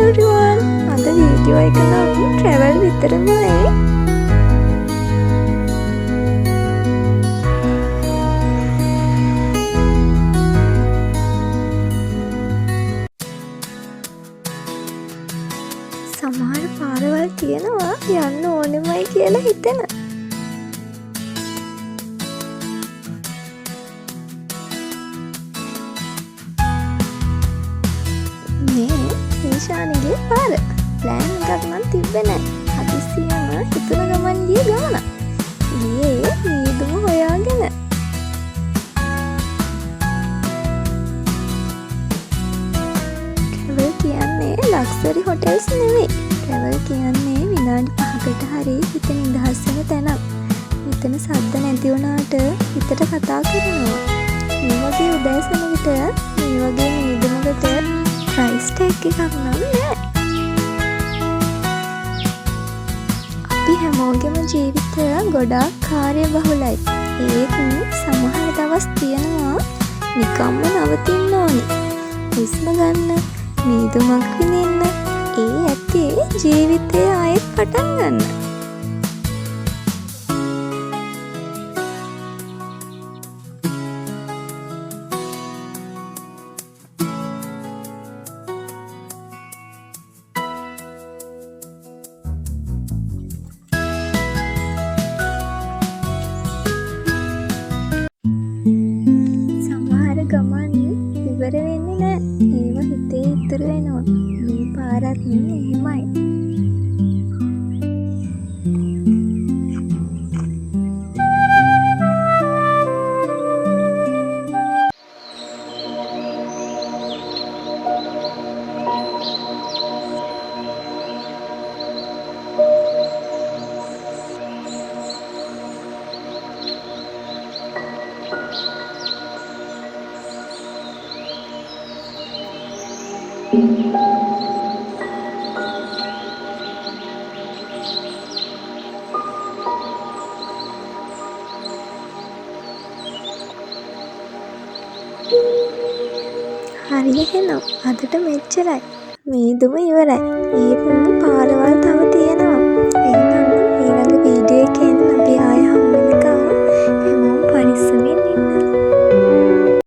everyone. අද video එක නම් travel විතරමයි. සමහර පාරවල් තියෙනවා යන්න ඕනෙමයි කියලා හිතෙන. ඊශානගේ පාර ප්ලෑන් එකක් නම් තිබ්බේ නැහැ. හදිස්සියම හිතුන ගමන් ගිය ගමන. ගියේ මීදුම හොයාගෙන. ට්‍රැවල් කියන්නේ ලක්සරි හොටෙල්ස් නෙවෙයි. ට්‍රැවල් කියන්නේ විනාඩි 5කට හරි හිත නිදහස් වෙන තැනක්. මෙතන සද්ද නැති වුණාට හිතට කතා කරනවා. මේ වගේ උදෑසනකට මේ වගේ මීදුමකට ප්‍රයිස් ටැග් එකක් නම් නෑ. අපි හැමෝගෙම ජීවිතය ගොඩාක් කාර්යබහුලයි. ඒත් සමහර දවස් තියෙනවා නිකම්ම නවතින්න ඕනි. හුස්ම ගන්න, මීදුමක් විඳින්න, ඒ ඇත්තේ ජීවිතය ආයෙත් පටන් ගන්න. ගමන් ඉවර වෙන්නේ නෑ. ඒව හිතේ ඉතුරු වෙනවා. මේ පාරත් එහෙමයි. හරි එහෙනම් අදට මෙච්චරයි. මීදුම ඉවරයි. ඒත් පාරවල් තව තියෙනවා.